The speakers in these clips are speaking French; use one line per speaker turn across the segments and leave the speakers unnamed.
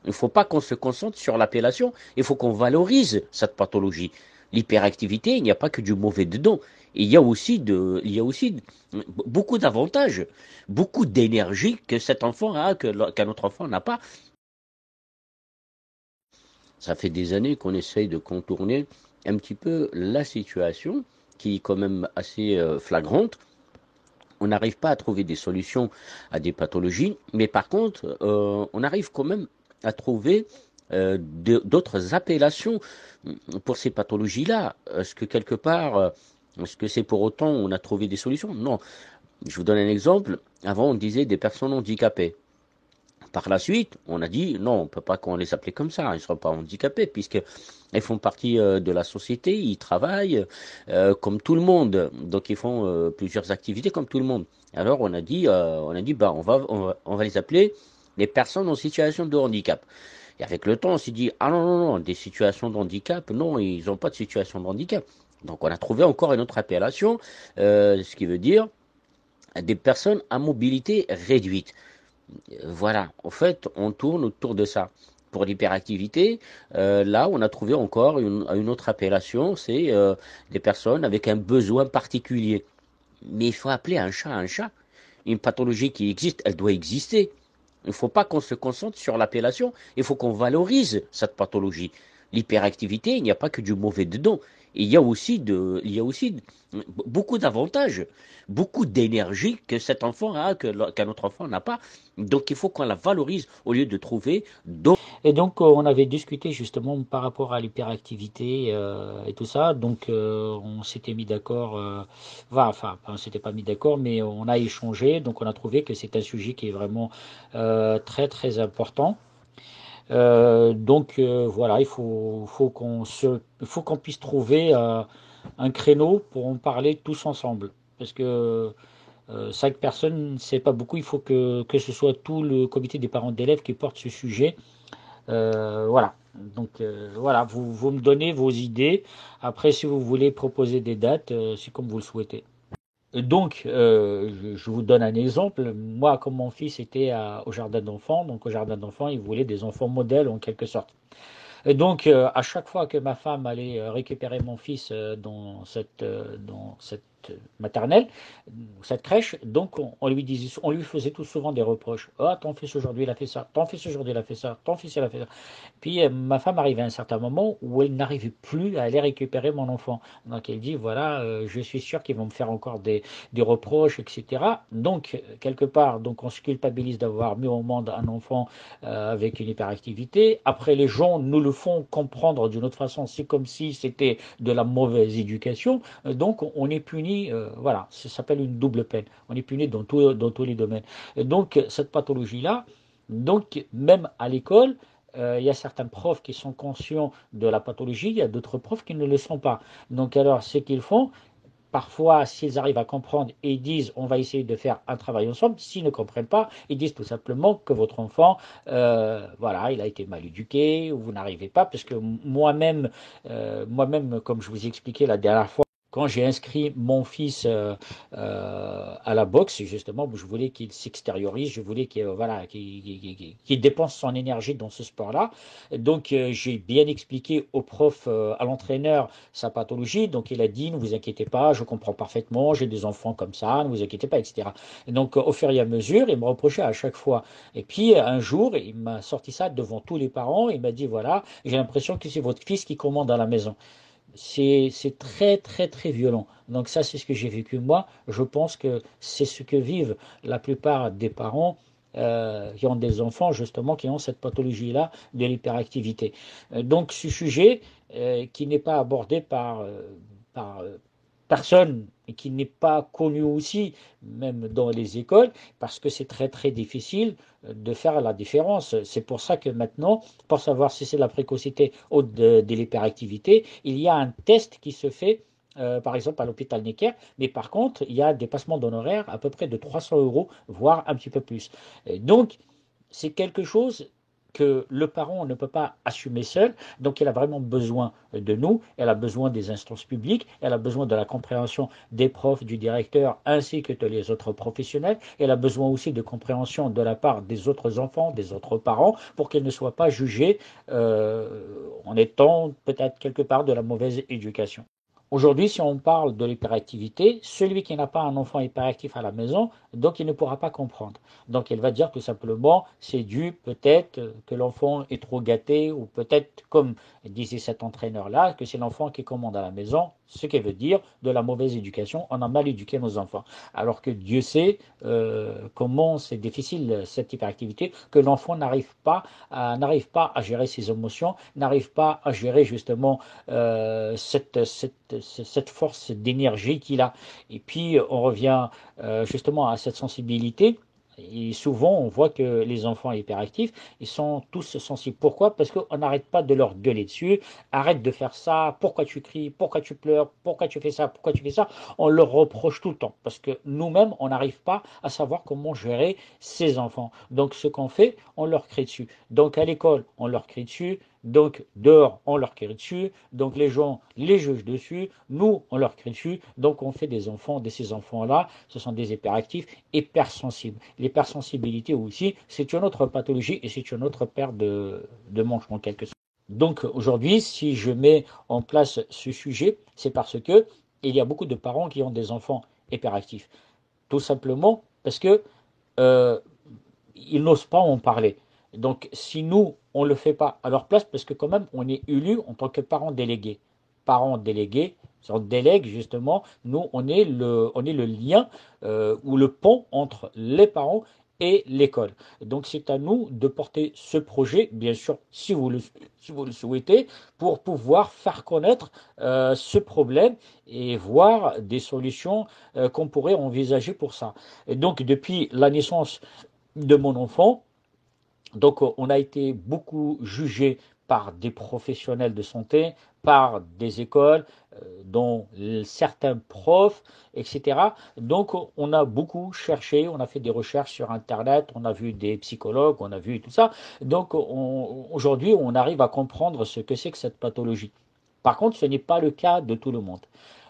Il ne faut pas qu'on se concentre sur l'appellation, il faut qu'on valorise cette pathologie. L'hyperactivité, il n'y a pas que du mauvais dedans. Il y a aussi beaucoup d'avantages, beaucoup d'énergie que cet enfant a, qu'un autre enfant n'a pas. Ça fait des années qu'on essaye de contourner un petit peu la situation, qui est quand même assez flagrante. On n'arrive pas à trouver des solutions à des pathologies, mais par contre, on arrive quand même à trouver d'autres appellations pour ces pathologies-là. Est-ce que quelque part, est-ce que c'est pour autant on a trouvé des solutions? Non. Je vous donne un exemple. Avant, on disait des personnes handicapées. Par la suite, on a dit non, on ne peut pas qu'on les appelle comme ça, ils ne seront pas handicapés puisqu'ils font partie de la société, ils travaillent comme tout le monde, donc ils font plusieurs activités comme tout le monde. Alors on a dit bah, on va les appeler les personnes en situation de handicap. Et avec le temps, on s'est dit ah non, non, non, des situations de handicap, non, ils n'ont pas de situation de handicap. Donc on a trouvé encore une autre appellation, ce qui veut dire des personnes à mobilité réduite. Voilà, en fait, on tourne autour de ça. Pour l'hyperactivité, là, on a trouvé encore une autre appellation, c'est des personnes avec un besoin particulier. Mais il faut appeler un chat un chat. Une pathologie qui existe, elle doit exister. Il ne faut pas qu'on se concentre sur l'appellation, il faut qu'on valorise cette pathologie. L'hyperactivité, il n'y a pas que du mauvais dedans. Il y a aussi beaucoup d'avantages, beaucoup d'énergie que cet enfant a, qu'un autre enfant n'a pas. Donc il faut qu'on la valorise au lieu de trouver d'autres.
Et donc, on avait discuté justement par rapport à l'hyperactivité et tout ça. Donc, on s'était mis d'accord. Enfin, on s'était pas mis d'accord, mais on a échangé. Donc, on a trouvé que c'est un sujet qui est vraiment très, très important. Voilà, faut qu'on puisse trouver un créneau pour en parler tous ensemble. Parce que 5 personnes, c'est pas beaucoup. Il faut que ce soit tout le comité des parents d'élèves qui porte ce sujet. Voilà. Donc voilà, vous me donnez vos idées. Après, si vous voulez proposer des dates, c'est comme vous le souhaitez. Donc, je vous donne un exemple. Moi, comme mon fils était au jardin d'enfants, donc au jardin d'enfants, il voulait des enfants modèles en quelque sorte. Et donc, à chaque fois que ma femme allait récupérer mon fils dans cette maternelle, cette crèche, donc on lui faisait tout souvent des reproches. Oh, ton fils aujourd'hui il a fait ça, ton fils aujourd'hui il a fait ça, ton fils il a fait ça. Puis ma femme arrivait à un certain moment où elle n'arrivait plus à aller récupérer mon enfant. Donc elle dit voilà, je suis sûr qu'ils vont me faire encore des reproches, etc. Donc quelque part, donc on se culpabilise d'avoir mis au monde un enfant avec une hyperactivité. Après, les gens nous le font comprendre d'une autre façon. C'est comme si c'était de la mauvaise éducation. Donc on est puni, voilà, ça s'appelle une double peine. On est puni dans tous les domaines. Et donc cette pathologie-là, donc même à l'école, il y a certains profs qui sont conscients de la pathologie, il y a d'autres profs qui ne le sont pas. Donc alors, ce qu'ils font, parfois, s'ils arrivent à comprendre et ils disent on va essayer de faire un travail ensemble, s'ils ne comprennent pas, ils disent tout simplement que votre enfant, voilà, il a été mal éduqué, ou vous n'arrivez pas, parce que moi-même, comme je vous ai expliqué la dernière fois, quand j'ai inscrit mon fils à la boxe, justement, je voulais qu'il s'extériorise, je voulais qu'il voilà, qu'il dépense son énergie dans ce sport-là. Donc, j'ai bien expliqué au prof, à l'entraîneur, sa pathologie. Donc, il a dit, ne vous inquiétez pas, je comprends parfaitement, j'ai des enfants comme ça, ne vous inquiétez pas, etc. Et donc, au fur et à mesure, il me reprochait à chaque fois. Et puis, un jour, il m'a sorti ça devant tous les parents. Il m'a dit, voilà, j'ai l'impression que c'est votre fils qui commande à la maison. C'est très, très, très violent. Donc ça, c'est ce que j'ai vécu moi. Je pense que c'est ce que vivent la plupart des parents qui ont des enfants, justement, qui ont cette pathologie-là de l'hyperactivité. Donc ce sujet qui n'est pas abordé par personne et qui n'est pas connu aussi, même dans les écoles, parce que c'est très très difficile de faire la différence. C'est pour ça que maintenant, pour savoir si c'est la précocité ou de l'hyperactivité, il y a un test qui se fait par exemple à l'hôpital Necker, mais par contre, il y a des passements d'honoraires à peu près de 300 euros, voire un petit peu plus. Et donc, c'est quelque chose que le parent ne peut pas assumer seul, donc elle a vraiment besoin de nous, elle a besoin des instances publiques, elle a besoin de la compréhension des profs, du directeur, ainsi que de les autres professionnels, elle a besoin aussi de compréhension de la part des autres enfants, des autres parents, pour qu'elle ne soit pas jugée en étant peut-être quelque part de la mauvaise éducation. Aujourd'hui, si on parle de l'hyperactivité, celui qui n'a pas un enfant hyperactif à la maison, donc il ne pourra pas comprendre. Donc il va dire tout simplement, c'est dû peut-être que l'enfant est trop gâté, ou peut-être, comme disait cet entraîneur-là, que c'est l'enfant qui commande à la maison, ce qui veut dire de la mauvaise éducation, on a mal éduqué nos enfants. Alors que Dieu sait comment c'est difficile cette hyperactivité, que l'enfant n'arrive pas à gérer ses émotions, n'arrive pas à gérer justement cette force d'énergie qu'il a. Et puis, on revient justement à cette sensibilité. Et souvent, on voit que les enfants hyperactifs, ils sont tous sensibles. Pourquoi? Parce qu'on n'arrête pas de leur gueuler dessus. Arrête de faire ça. Pourquoi tu cries? Pourquoi tu pleures? Pourquoi tu fais ça? Pourquoi tu fais ça? On leur reproche tout le temps. Parce que nous-mêmes, on n'arrive pas à savoir comment gérer ces enfants. Donc, ce qu'on fait, on leur crie dessus. Donc, à l'école, on leur crie dessus. Donc, dehors, on leur crie dessus. Donc, les gens les jugent dessus. Nous, on leur crie dessus. Donc, on fait des enfants, de ces enfants-là, ce sont des hyperactifs, hypersensibles. L'hypersensibilité aussi, c'est une autre pathologie et c'est une autre paire de manches en quelque sorte. Donc, aujourd'hui, si je mets en place ce sujet, c'est parce que il y a beaucoup de parents qui ont des enfants hyperactifs. Tout simplement parce que euh, ils n'osent pas en parler. Donc, si nous, on ne le fait pas à leur place, parce que quand même, on est élu en tant que parents délégués. Parents délégués, on délègue justement, nous, on est le lien ou le pont entre les parents et l'école. Donc, c'est à nous de porter ce projet, bien sûr, si vous le souhaitez, pour pouvoir faire connaître ce problème et voir des solutions qu'on pourrait envisager pour ça. Et donc, depuis la naissance de mon enfant. Donc, on a été beaucoup jugé par des professionnels de santé, par des écoles, dont certains profs, etc. Donc, on a beaucoup cherché, on a fait des recherches sur Internet, on a vu des psychologues, on a vu tout ça. Donc, aujourd'hui, on arrive à comprendre ce que c'est que cette pathologie. Par contre, ce n'est pas le cas de tout le monde.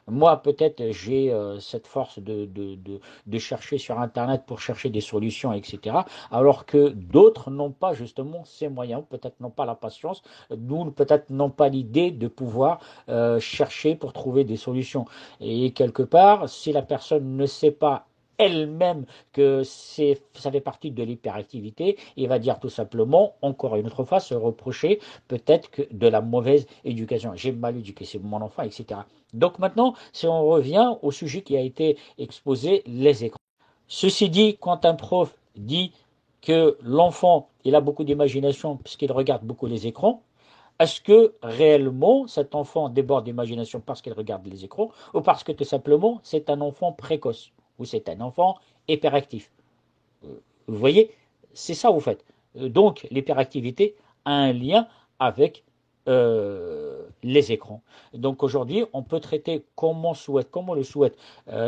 Moi, peut-être, j'ai cette force de chercher sur Internet pour chercher des solutions, etc. Alors que d'autres n'ont pas justement ces moyens, peut-être n'ont pas la patience, nous peut-être n'ont pas l'idée de pouvoir chercher pour trouver des solutions. Et quelque part, si la personne ne sait pas elle-même que ça fait partie de l'hyperactivité, il va dire tout simplement, encore une autre fois, se reprocher peut-être que de la mauvaise éducation. J'ai mal éduqué, c'est mon enfant, etc. Donc maintenant, si on revient au sujet qui a été exposé, les écrans. Ceci dit, quand un prof dit que l'enfant, il a beaucoup d'imagination puisqu'il regarde beaucoup les écrans, est-ce que réellement cet enfant déborde d'imagination parce qu'il regarde les écrans ou parce que tout simplement c'est un enfant précoce ou c'est un enfant hyperactif? Vous voyez, c'est ça vous faites. Donc l'hyperactivité a un lien avec les écrans. Donc aujourd'hui, on peut traiter comme on le souhaite,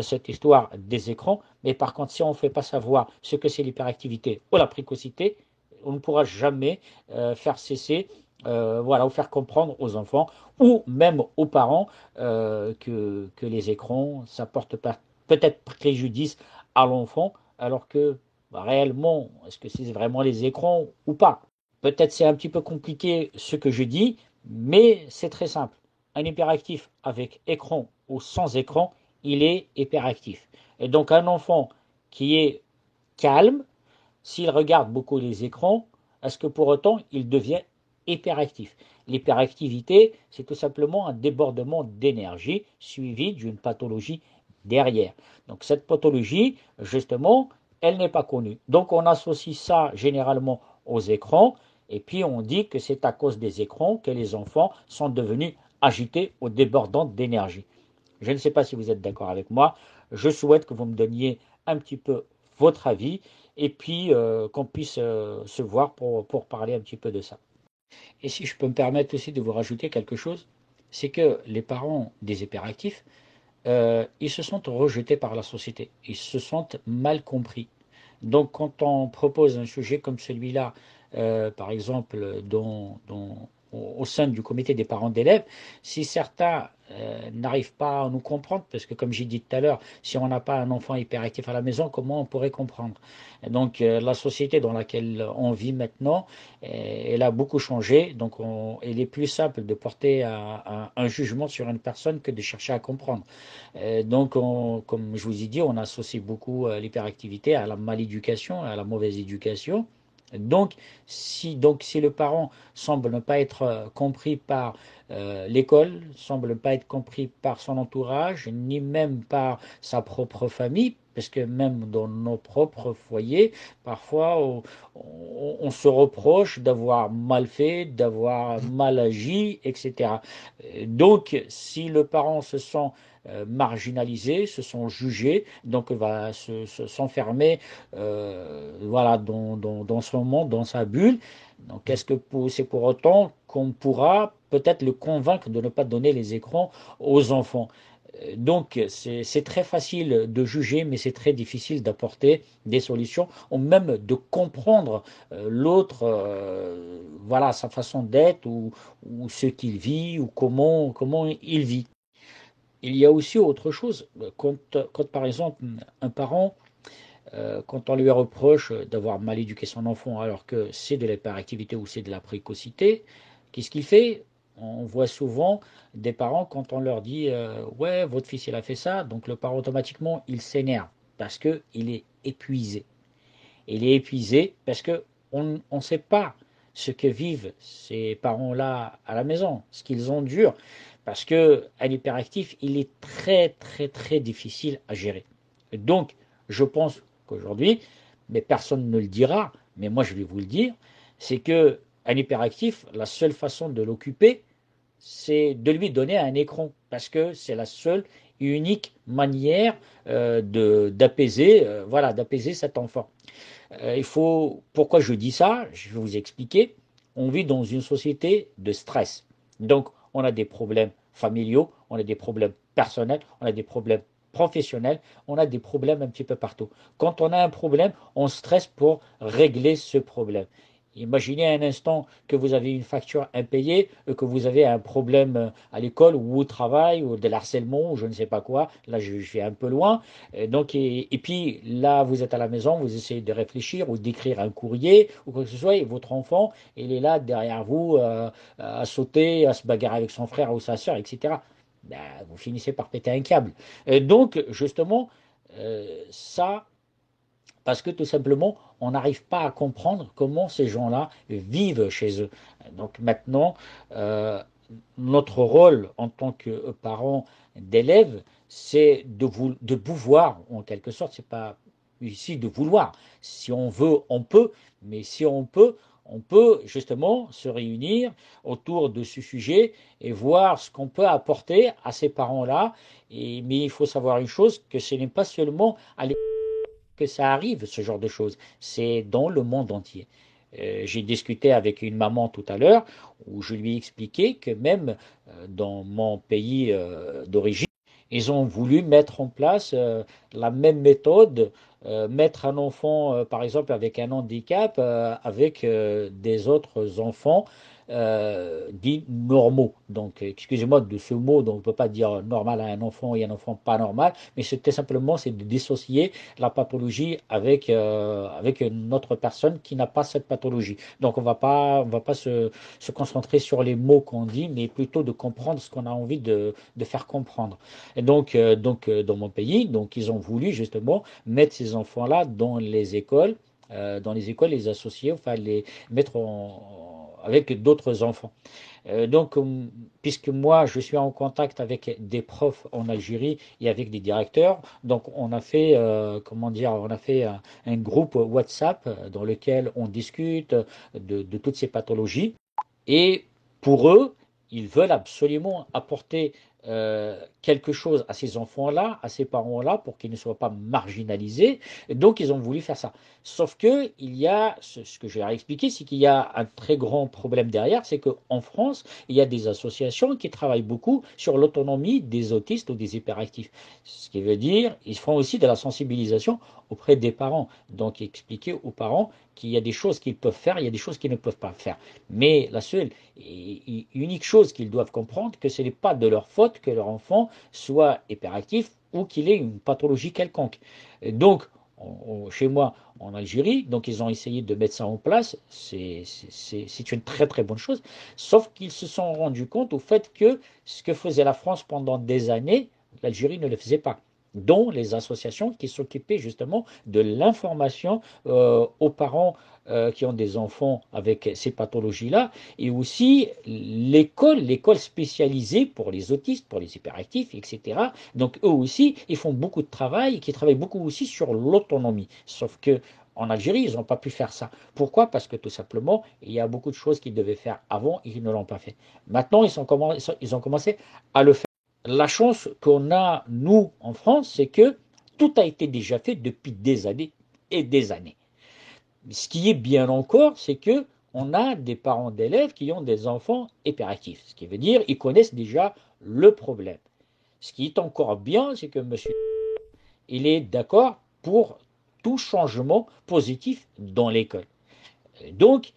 cette histoire des écrans, mais par contre, si on ne fait pas savoir ce que c'est l'hyperactivité ou la précocité, on ne pourra jamais faire cesser, voilà, ou faire comprendre aux enfants ou même aux parents que les écrans, ça porte peut-être préjudice à l'enfant, alors que bah, réellement, est-ce que c'est vraiment les écrans ou pas? Peut-être c'est un petit peu compliqué ce que je dis, mais c'est très simple. Un hyperactif avec écran ou sans écran, il est hyperactif. Et donc un enfant qui est calme, s'il regarde beaucoup les écrans, est-ce que pour autant il devient hyperactif? L'hyperactivité, c'est tout simplement un débordement d'énergie suivi d'une pathologie derrière. Donc cette pathologie, justement, elle n'est pas connue. Donc on associe ça généralement aux écrans et puis on dit que c'est à cause des écrans que les enfants sont devenus agités ou débordants d'énergie. Je ne sais pas si vous êtes d'accord avec moi. Je souhaite que vous me donniez un petit peu votre avis et puis qu'on puisse se voir pour parler un petit peu de ça. Et si je peux me permettre aussi de vous rajouter quelque chose, c'est que les parents des hyperactifs, ils se sentent rejetés par la société, ils se sentent mal compris. Donc, quand on propose un sujet comme celui-là, par exemple, au sein du comité des parents d'élèves, si certains n'arrivent pas à nous comprendre, parce que comme j'ai dit tout à l'heure, si on n'a pas un enfant hyperactif à la maison, comment on pourrait comprendre? Et donc, la société dans laquelle on vit maintenant, elle a beaucoup changé. Donc, il est plus simple de porter un jugement sur une personne que de chercher à comprendre. Donc, comme je vous ai dit, on associe beaucoup l'hyperactivité à la maléducation, à la mauvaise éducation. Donc, si le parent semble ne pas être compris par l'école, semble ne pas être compris par son entourage, ni même par sa propre famille, parce que même dans nos propres foyers, parfois on se reproche d'avoir mal fait, d'avoir mal agi, etc. Donc, si le parent se sent marginalisé, se sont jugés, donc va s'enfermer voilà, dans son monde, dans sa bulle. Donc est-ce que c'est pour autant qu'on pourra peut-être le convaincre de ne pas donner les écrans aux enfants? Donc c'est très facile de juger, mais c'est très difficile d'apporter des solutions, ou même de comprendre l'autre, voilà, sa façon d'être, ou ce qu'il vit, ou comment il vit. Il y a aussi autre chose. Quand par exemple un parent, quand on lui reproche d'avoir mal éduqué son enfant alors que c'est de l'hyperactivité ou c'est de la précocité, qu'est-ce qu'il fait? On voit souvent des parents quand on leur dit ouais, votre fils il a fait ça, donc le parent automatiquement il s'énerve parce qu'il est épuisé. Il est épuisé parce qu'on ne sait pas ce que vivent ces parents-là à la maison, ce qu'ils endurent, parce qu'un hyperactif, il est très très très difficile à gérer. Donc, je pense qu'aujourd'hui, mais personne ne le dira, mais moi je vais vous le dire, c'est que un hyperactif, la seule façon de l'occuper, c'est de lui donner un écran, parce que c'est la seule et unique manière d'apaiser, voilà, d'apaiser cet enfant. Pourquoi je dis ça? Je vais vous expliquer. On vit dans une société de stress. Donc, on a des problèmes familiaux, on a des problèmes personnels, on a des problèmes professionnels, on a des problèmes un petit peu partout. Quand on a un problème, on stresse pour régler ce problème. Imaginez un instant que vous avez une facture impayée, que vous avez un problème à l'école ou au travail, ou de l'harcèlement, ou je ne sais pas quoi. Là, je vais un peu loin. Et puis là, vous êtes à la maison, vous essayez de réfléchir ou d'écrire un courrier ou quoi que ce soit, et votre enfant, il est là derrière vous à sauter, à se bagarrer avec son frère ou sa soeur, etc. Ben, vous finissez par péter un câble. Donc, justement, ça, parce que tout simplement, on n'arrive pas à comprendre comment ces gens-là vivent chez eux. Donc maintenant, euh, notre rôle en tant que parents d'élèves, c'est de pouvoir, en quelque sorte, c'est pas ici de vouloir. Si on veut, on peut, mais si on peut justement se réunir autour de ce sujet et voir ce qu'on peut apporter à ces parents-là. Mais il faut savoir une chose, que ce n'est pas seulement à l'école que ça arrive, ce genre de choses. C'est dans le monde entier. J'ai discuté avec une maman tout à l'heure où je lui ai expliqué que même dans mon pays d'origine, ils ont voulu mettre en place la même méthode, mettre un enfant, par exemple, avec un handicap, avec des autres enfants dits normaux. Donc, excusez-moi de ce mot, donc on ne peut pas dire normal à un enfant et un enfant pas normal, mais c'était simplement c'est de dissocier la pathologie avec une autre personne qui n'a pas cette pathologie. Donc, on va pas se concentrer sur les mots qu'on dit, mais plutôt de comprendre ce qu'on a envie de faire comprendre. Et donc, dans mon pays, donc, ils ont voulu justement mettre ces enfants-là dans les écoles, les associer, enfin les mettre avec d'autres enfants. Donc, puisque moi, je suis en contact avec des profs en Algérie et avec des directeurs, donc on a fait, comment dire, on a fait un groupe WhatsApp dans lequel on discute de toutes ces pathologies. Et pour eux, ils veulent absolument apporter quelque chose à ces enfants-là, à ces parents-là, pour qu'ils ne soient pas marginalisés. Et donc, ils ont voulu faire ça. Sauf que il y a, ce que je vais expliquer, c'est qu'il y a un très grand problème derrière, c'est qu'en France, il y a des associations qui travaillent beaucoup sur l'autonomie des autistes ou des hyperactifs. Ce qui veut dire, ils font aussi de la sensibilisation auprès des parents. Donc, expliquer aux parents qu'il y a des choses qu'ils peuvent faire, il y a des choses qu'ils ne peuvent pas faire. Mais la seule et unique chose qu'ils doivent comprendre, que ce n'est pas de leur faute que leur enfant soit hyperactif ou qu'il ait une pathologie quelconque. Et donc, chez moi, en Algérie, donc ils ont essayé de mettre ça en place, c'est une très très bonne chose, sauf qu'ils se sont rendus compte au fait que ce que faisait la France pendant des années, l'Algérie ne le faisait pas, dont les associations qui s'occupaient justement de l'information aux parents qui ont des enfants avec ces pathologies-là, et aussi l'école spécialisée pour les autistes, pour les hyperactifs, etc. Donc eux aussi, ils font beaucoup de travail, qui travaillent beaucoup aussi sur l'autonomie. Sauf que en Algérie, ils n'ont pas pu faire ça. Pourquoi? Parce que tout simplement, il y a beaucoup de choses qu'ils devaient faire avant et qu'ils ne l'ont pas fait. Maintenant, ils ont commencé à le faire. La chance qu'on a, nous, en France, c'est que tout a été déjà fait depuis des années et des années. Ce qui est bien encore, c'est que on a des parents d'élèves qui ont des enfants hyperactifs. Ce qui veut dire qu'ils connaissent déjà le problème. Ce qui est encore bien, c'est que monsieur, il est d'accord pour tout changement positif dans l'école. Donc,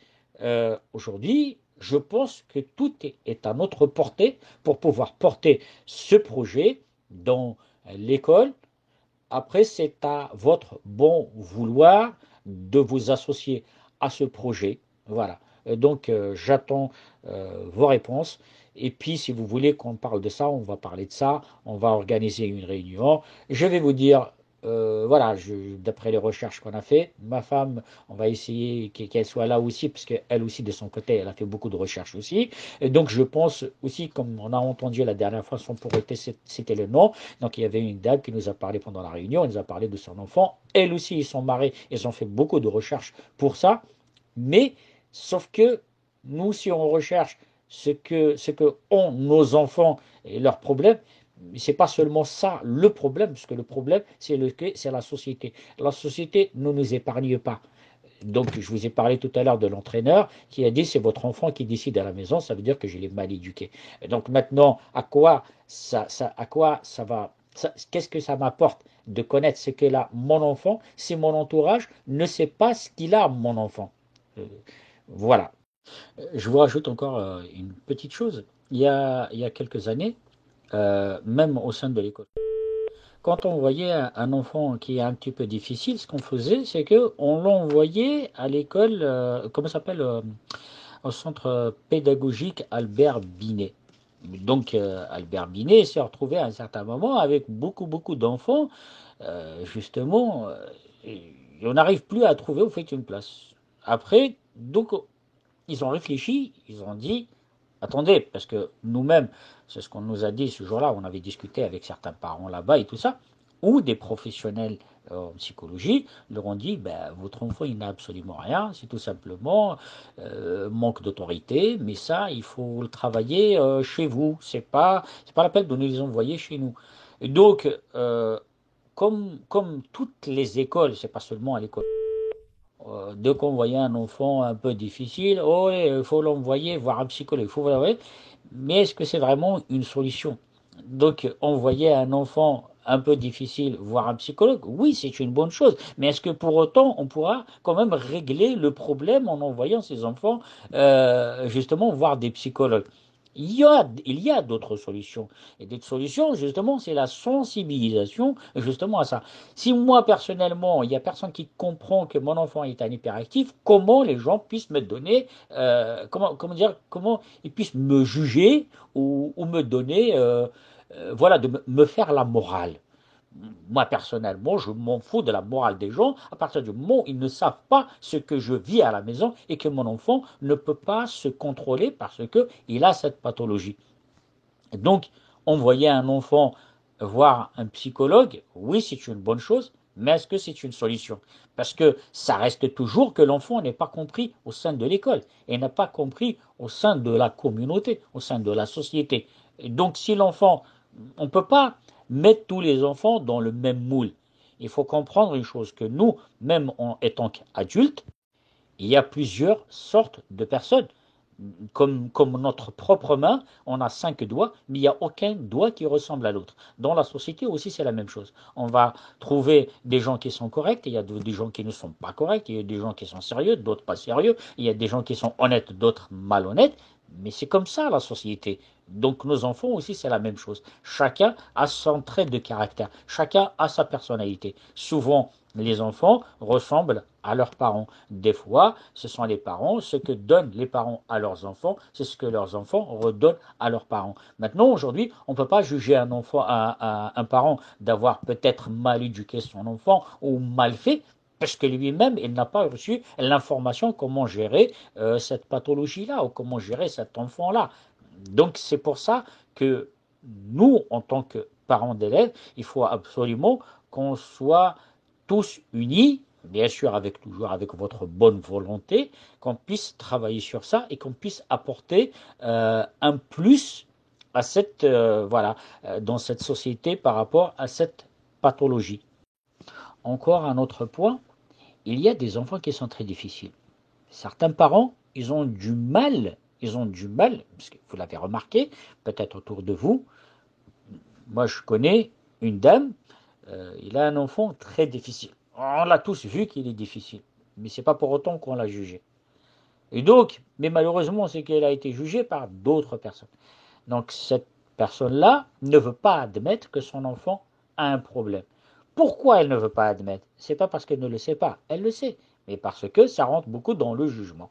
aujourd'hui, je pense que tout est à notre portée pour pouvoir porter ce projet dans l'école. Après, c'est à votre bon vouloir de vous associer à ce projet. Voilà. Donc, j'attends vos réponses. Et puis, si vous voulez qu'on parle de ça, on va parler de ça. On va organiser une réunion. Je vais vous dire, voilà, d'après les recherches qu'on a fait, ma femme, on va essayer qu'elle soit là aussi, parce qu'elle aussi, de son côté, elle a fait beaucoup de recherches aussi. Et donc, je pense aussi, comme on a entendu la dernière fois, son pauvreté, c'était le nom. Donc, il y avait une dame qui nous a parlé pendant la réunion, elle nous a parlé de son enfant. Elle aussi, ils sont mariés, ils ont fait beaucoup de recherches pour ça. Mais, sauf que nous, si on recherche ce que ont nos enfants et leurs problèmes, c'est pas seulement ça le problème, parce que le problème, c'est la société. La société ne nous épargne pas. Donc, je vous ai parlé tout à l'heure de l'entraîneur qui a dit c'est votre enfant qui décide à la maison, ça veut dire que je l'ai mal éduqué. Et donc maintenant, à quoi ça va, qu'est-ce que ça m'apporte de connaître ce qu'est là mon enfant si mon entourage ne sait pas ce qu'il a mon enfant. Euh, voilà. Je vous rajoute encore une petite chose. Il y a quelques années, même au sein de l'école, quand on voyait un enfant qui est un petit peu difficile, ce qu'on faisait, c'est que on l'envoyait à l'école, comment ça s'appelle, au centre pédagogique Albert Binet. Donc Albert Binet s'est retrouvé à un certain moment avec beaucoup beaucoup d'enfants, justement, et on n'arrive plus à trouver au fait une place. Après, donc ils ont réfléchi, ils ont dit, attendez, parce que nous-mêmes, c'est ce qu'on nous a dit ce jour-là, on avait discuté avec certains parents là-bas et tout ça, ou des professionnels en psychologie leur ont dit, ben, votre enfant, il n'a absolument rien, c'est tout simplement manque d'autorité, mais ça, il faut le travailler chez vous, c'est pas la peine de nous les envoyer chez nous. Et donc, comme toutes les écoles, c'est pas seulement à l'école, dès qu'on voyait un enfant un peu difficile, oh, il faut l'envoyer voir un psychologue, il faut l'envoyer. Mais est-ce que c'est vraiment une solution? Donc, envoyer un enfant un peu difficile voir un psychologue, oui, c'est une bonne chose. Mais est-ce que pour autant, on pourra quand même régler le problème en envoyant ces enfants justement voir des psychologues? Il y a d'autres solutions. Et d'autres solutions, justement, c'est la sensibilisation, justement, à ça. Si moi, personnellement, il n'y a personne qui comprend que mon enfant est un hyperactif, comment les gens puissent me donner, comment dire, comment ils puissent me juger ou me donner, voilà, de me faire la morale. Moi, personnellement, je m'en fous de la morale des gens à partir du moment où ils ne savent pas ce que je vis à la maison et que mon enfant ne peut pas se contrôler parce qu'il a cette pathologie. Donc, envoyer un enfant voir un psychologue, oui, c'est une bonne chose, mais est-ce que c'est une solution? Parce que ça reste toujours que l'enfant n'est pas compris au sein de l'école et n'a pas compris au sein de la communauté, au sein de la société. Et donc, si l'enfant On ne peut pas mettre tous les enfants dans le même moule. Il faut comprendre une chose, que nous, même en étant adultes, il y a plusieurs sortes de personnes. Comme notre propre main, on a 5 doigts, mais il n'y a aucun doigt qui ressemble à l'autre. Dans la société aussi, c'est la même chose. On va trouver des gens qui sont corrects, il y a des gens qui ne sont pas corrects, il y a des gens qui sont sérieux, d'autres pas sérieux, il y a des gens qui sont honnêtes, d'autres malhonnêtes, mais c'est comme ça la société. Donc nos enfants aussi, c'est la même chose. Chacun a son trait de caractère, chacun a sa personnalité. Souvent, les enfants ressemblent à leurs parents. Des fois, ce sont les parents, ce que donnent les parents à leurs enfants, c'est ce que leurs enfants redonnent à leurs parents. Maintenant, aujourd'hui, on ne peut pas juger un enfant, un parent d'avoir peut-être mal éduqué son enfant ou mal fait, parce que lui-même, il n'a pas reçu l'information comment gérer cette pathologie-là ou comment gérer cet enfant-là. Donc, c'est pour ça que nous, en tant que parents d'élèves, il faut absolument qu'on soit tous unis, bien sûr toujours avec votre bonne volonté, qu'on puisse travailler sur ça et qu'on puisse apporter un plus à dans cette société par rapport à cette pathologie. Encore un autre point, il y a des enfants qui sont très difficiles. Certains parents, ils ont du mal, parce que vous l'avez remarqué, peut-être autour de vous. Moi, je connais une dame, il a un enfant très difficile. On l'a tous vu qu'il est difficile, mais c'est pas pour autant qu'on l'a jugé. Et donc, mais malheureusement, c'est qu'elle a été jugée par d'autres personnes. Donc cette personne-là ne veut pas admettre que son enfant a un problème. Pourquoi elle ne veut pas admettre? C'est pas parce qu'elle ne le sait pas, elle le sait, mais parce que ça rentre beaucoup dans le jugement.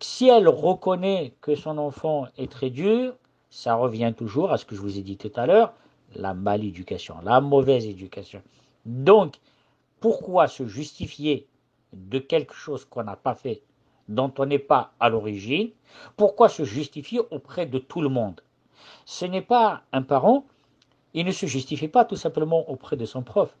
Si elle reconnaît que son enfant est très dur, ça revient toujours à ce que je vous ai dit tout à l'heure, la maléducation, la mauvaise éducation. Donc, pourquoi se justifier de quelque chose qu'on n'a pas fait, dont on n'est pas à l'origine? Pourquoi se justifier auprès de tout le monde? Ce n'est pas un parent, il ne se justifie pas tout simplement auprès de son prof,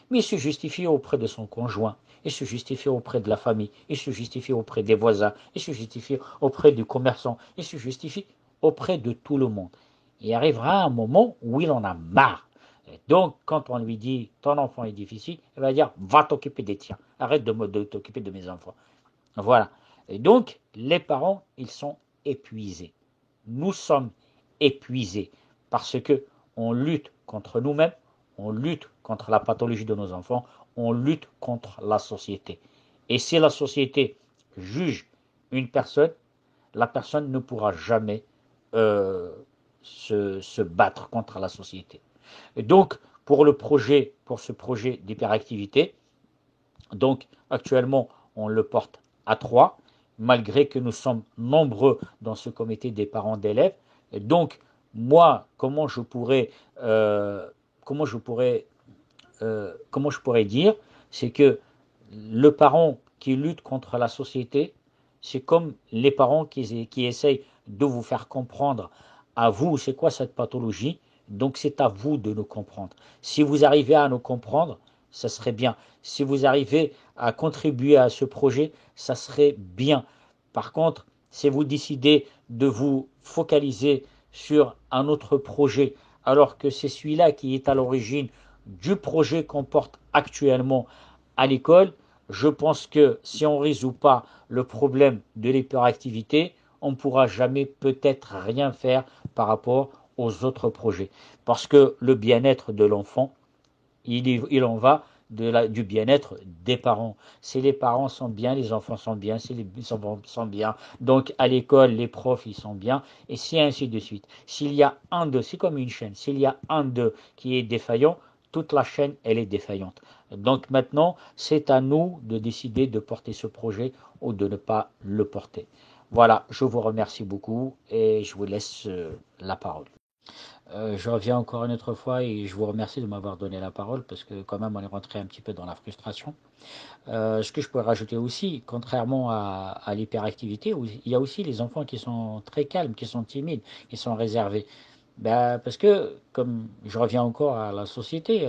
mais il se justifie auprès de son conjoint, il se justifie auprès de la famille, il se justifie auprès des voisins, il se justifie auprès du commerçant, il se justifie auprès de tout le monde. Il arrivera un moment où il en a marre. Et donc, quand on lui dit ton enfant est difficile, il va dire va t'occuper des tiens, arrête de t'occuper de mes enfants. Voilà. Et donc, les parents, ils sont épuisés. Nous sommes épuisés parce que on lutte contre nous-mêmes, on lutte contre la pathologie de nos enfants, on lutte contre la société. Et si la société juge une personne, la personne ne pourra jamais euh, se battre contre la société. Et donc, pour ce projet d'hyperactivité, donc actuellement, on le porte à 3, malgré que nous sommes nombreux dans ce comité des parents d'élèves. Et donc, moi, comment je pourrais, comment je pourrais dire, c'est que le parent qui lutte contre la société, c'est comme les parents qui essayent de vous faire comprendre à vous c'est quoi cette pathologie. Donc c'est à vous de nous comprendre. Si vous arrivez à nous comprendre, ça serait bien. Si vous arrivez à contribuer à ce projet, ça serait bien. Par contre, si vous décidez de vous focaliser sur un autre projet, alors que c'est celui-là qui est à l'origine du projet qu'on porte actuellement à l'école, je pense que si on ne résout pas le problème de l'hyperactivité, on ne pourra jamais peut-être rien faire par rapport aux autres projets. Parce que le bien-être de l'enfant, il en va du bien-être des parents. Si les parents sont bien, les enfants sont bien. Si les enfants sont bien, donc à l'école, les profs, ils sont bien. Et si ainsi de suite. S'il y a un d'eux, c'est comme une chaîne. S'il y a un d'eux qui est défaillant, toute la chaîne, elle est défaillante. Donc maintenant, c'est à nous de décider de porter ce projet ou de ne pas le porter. Voilà, je vous remercie beaucoup et je vous laisse la parole. Je reviens encore une autre fois et je vous remercie de m'avoir donné la parole parce que quand même on est rentré un petit peu dans la frustration. Ce que je pourrais rajouter aussi, contrairement à l'hyperactivité, il y a aussi les enfants qui sont très calmes, qui sont timides, qui sont réservés. Ben, parce que, comme je reviens encore à la société,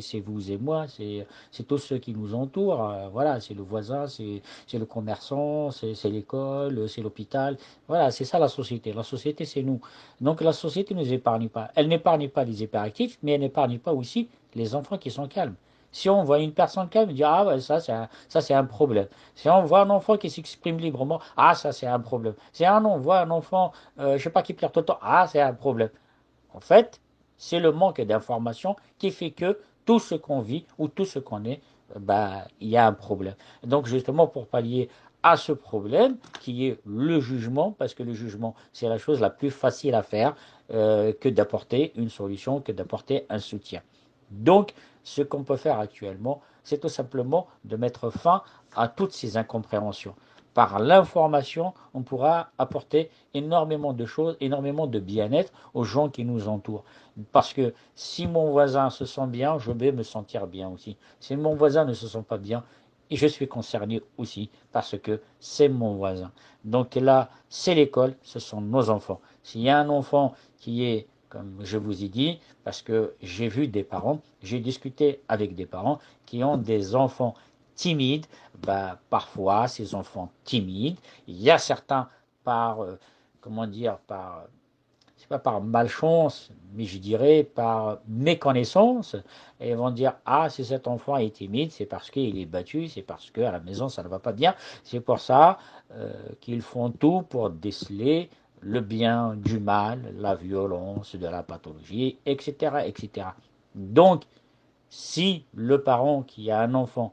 c'est vous et moi, c'est tous ceux qui nous entourent. Voilà, c'est le voisin, c'est le commerçant, c'est l'école, c'est l'hôpital. Voilà, c'est ça la société. La société, c'est nous. Donc la société ne nous épargne pas. Elle n'épargne pas les hyperactifs, mais elle n'épargne pas aussi les enfants qui sont calmes. Si on voit une personne calme, on dit ah ouais, ça c'est un problème. Si on voit un enfant qui s'exprime librement, ah ça c'est un problème. Si on voit un enfant, je sais pas, qui pleure tout le temps, ah c'est un problème. En fait, c'est le manque d'information qui fait que tout ce qu'on vit ou tout ce qu'on est, bah, il y a un problème. Donc justement pour pallier à ce problème qui est le jugement, parce que le jugement c'est la chose la plus facile à faire que d'apporter une solution, que d'apporter un soutien. Donc ce qu'on peut faire actuellement, c'est tout simplement de mettre fin à toutes ces incompréhensions. Par l'information, on pourra apporter énormément de choses, énormément de bien-être aux gens qui nous entourent. Parce que si mon voisin se sent bien, je vais me sentir bien aussi. Si mon voisin ne se sent pas bien, je suis concerné aussi parce que c'est mon voisin. Donc là, c'est l'école, ce sont nos enfants. S'il y a un enfant qui est, comme je vous ai dit, parce que j'ai vu des parents, j'ai discuté avec des parents qui ont des enfants timides, bah, parfois ces enfants timides, il y a certains par, comment dire, par c'est pas par malchance, mais je dirais par méconnaissance, et ils vont dire ah si cet enfant est timide, c'est parce qu'il est battu, c'est parce qu'à la maison ça ne va pas bien, c'est pour ça qu'ils font tout pour déceler le bien du mal, la violence, de la pathologie, etc., etc. Donc si le parent qui a un enfant,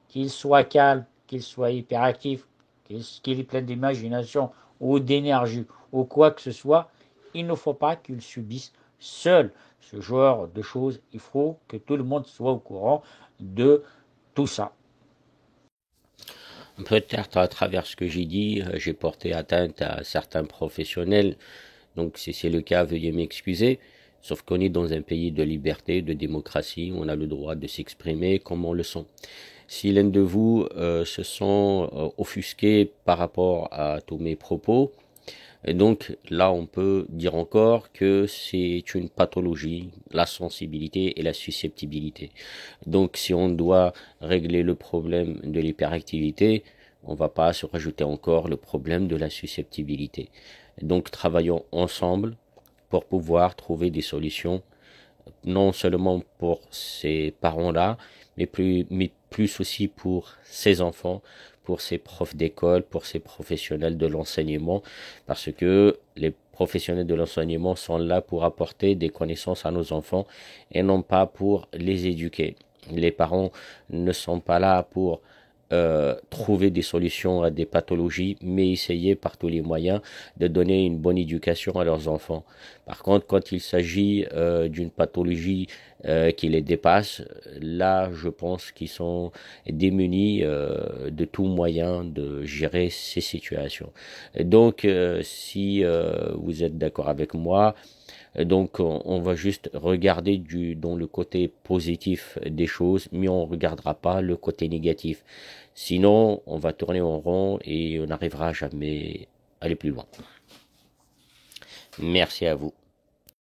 qu'il soit calme, qu'il soit hyperactif, qu'il est plein d'imagination ou d'énergie ou quoi que ce soit, il ne faut pas qu'il subisse seul ce genre de choses. Il faut que tout le monde soit au courant de tout ça.
Peut-être à travers ce que j'ai dit, j'ai porté atteinte à certains professionnels. Donc si c'est le cas, veuillez m'excuser. Sauf qu'on est dans un pays de liberté, de démocratie, on a le droit de s'exprimer comme on le sent. Si l'un de vous se sent offusqué par rapport à tous mes propos, et donc là on peut dire encore que c'est une pathologie, la sensibilité et la susceptibilité. Donc si on doit régler le problème de l'hyperactivité, on ne va pas se rajouter encore le problème de la susceptibilité. Donc travaillons ensemble pour pouvoir trouver des solutions, non seulement pour ces parents-là, mais plus aussi pour ces enfants, pour ces profs d'école, pour ces professionnels de l'enseignement, parce que les professionnels de l'enseignement sont là pour apporter des connaissances à nos enfants et non pas pour les éduquer. Les parents ne sont pas là pour trouver des solutions à des pathologies, mais essayer par tous les moyens de donner une bonne éducation à leurs enfants. Par contre, quand il s'agit d'une pathologie qui les dépasse, là, je pense qu'ils sont démunis de tout moyen de gérer ces situations. Et donc, si vous êtes d'accord avec moi, donc on va juste regarder dans le côté positif des choses, mais on ne regardera pas le côté négatif. Sinon, on va tourner en rond et on n'arrivera jamais à aller plus loin. Merci à vous.